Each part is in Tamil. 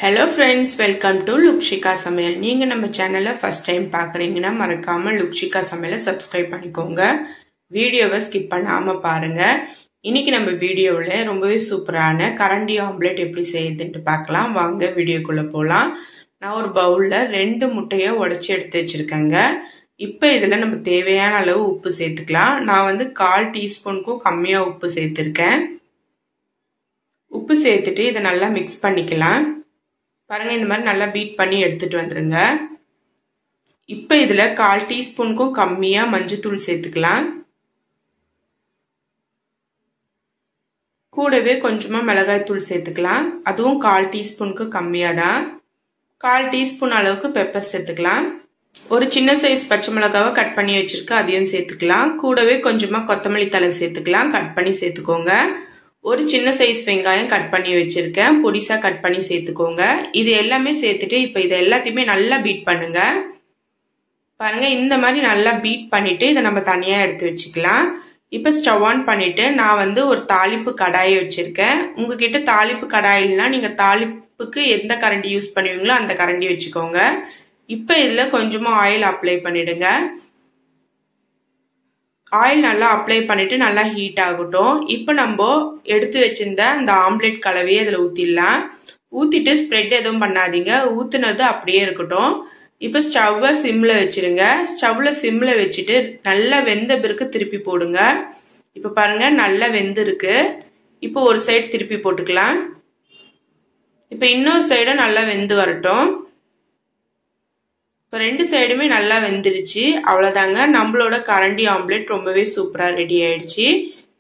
Hello friends, welcome to Lukshika Samayal. நீங்க நம்ம சேனலை first time பார்க்கறீங்கன்னா மறக்காம Lukshika Samayala subscribe பண்ணிக்கோங்க. வீடியோவை ஸ்கிப் பண்ணாம பாருங்க. இன்னைக்கு நம்ம வீடியோல ரொம்பவே சூப்பரான கரண்டி ஆம்லெட் எப்படி செய்யுதுன்னு பார்க்கலாம். வாங்க வீடியோக்குள்ள போலாம். நான் ஒரு பவுல்ல 2 முட்டையை உடைச்சு எடுத்து வச்சிருக்கேங்க. இப்போ இதல நம்ம தேவையான அளவு உப்பு சேர்த்துக்கலாம். நான் வந்து 1/4 டீஸ்பூனுக்கு கம்மியா உப்பு சேர்த்திருக்கேன். உப்பு சேர்த்துட்டு இத நல்லா mix பண்ணிக்கலாம். பாருங்க இந்த மாதிரி நல்லா பீட் பண்ணி எடுத்துட்டு வந்துருங்க. இப்போ இதுல 1/4 டீஸ்பூனுக்கும் கம்மியா மஞ்சள்தூள் சேர்த்துக்கலாம். கூடவே கொஞ்சமா மிளகாய் தூள் சேர்த்துக்கலாம். அதுவும் 1/4 டீஸ்பூனுக்கு கம்மியா தான். 1/4 டீஸ்பூன் அளவுக்கு பெப்பர் சேர்த்துக்கலாம். ஒரு சின்ன சைஸ் பச்சை மிளகாவை கட் பண்ணி வச்சிருக்கேன், அதையும் சேர்த்துக்கலாம். கூடவே கொஞ்சமா கொத்தமல்லி தழை சேர்த்துக்கலாம், கட் பண்ணி சேர்த்துக்கோங்க. ஒரு சின்ன சைஸ் வெங்காயம் கட் பண்ணி வச்சிருக்கேன், பொடிசா கட் பண்ணி சேர்த்துக்கோங்க. இது எல்லாமே சேர்த்துட்டு இப்போ இத எல்லாத்தையுமே நல்லா பீட் பண்ணுங்க. பாருங்க இந்த மாதிரி நல்லா பீட் பண்ணிட்டு இத நம்ம தனியா எடுத்து வச்சுக்கலாம். இப்போ ஸ்டவ் ஆன் பண்ணிட்டு நான் வந்து ஒரு தாளிப்பு கடாயை வச்சிருக்கேன். உங்ககிட்ட தாளிப்பு கடாய் இல்லைன்னா நீங்க தாளிப்புக்கு எந்த கரண்டி யூஸ் பண்ணுவீங்களோ அந்த கரண்டி வச்சுக்கோங்க. இப்போ இதுல கொஞ்சமா ஆயில் அப்ளை பண்ணிடுங்க. ஆயில் நல்லா அப்ளை பண்ணிட்டு நல்லா ஹீட் ஆகட்டும். இப்போ நம்ம எடுத்து வச்சிருந்த அந்த ஆம்லெட் கலவையை இதுல ஊத்திடலாம். ஊத்திட்டு ஸ்ப்ரெட் எதுவும் பண்ணாதீங்க, ஊத்துனது அப்படியே இருக்கட்டும். இப்போ ஸ்டவ்வை சிம்ல வச்சிருங்க. ஸ்டவ்ல சிம்ல வச்சுட்டு நல்லா வெந்த பிறகு திருப்பி போடுங்க. இப்போ பாருங்க நல்லா வெந்து இருக்கு. இப்போ ஒரு சைடு திருப்பி போட்டுக்கலாம். இப்போ இன்னொரு சைடும் நல்லா வெந்து வரட்டும். இப்போ 2 சைடுமே நல்லா வெந்துருச்சு. அவ்வளவுதாங்க, நம்மளோட கரண்டி ஆம்லெட் ரொம்பவே சூப்பரா ரெடி ஆயிடுச்சு.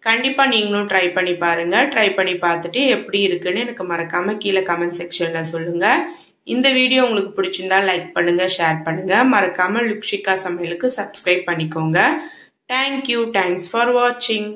கண்டிப்பா நீங்களும் ட்ரை பண்ணி பாருங்க. ட்ரை பண்ணி பார்த்துட்டு எப்படி இருக்குன்னு எனக்கு மறக்காம கீழே கமெண்ட் செக்ஷன்ல சொல்லுங்க. இந்த வீடியோ உங்களுக்கு பிடிச்சிருந்தா லைக் பண்ணுங்க, ஷேர் பண்ணுங்க. மறக்காம லுக்ஷிகா சமையலுக்கு சப்ஸ்கிரைப் பண்ணிக்கோங்க. தேங்க்யூ. தேங்க்ஸ் ஃபார் வாட்சிங்.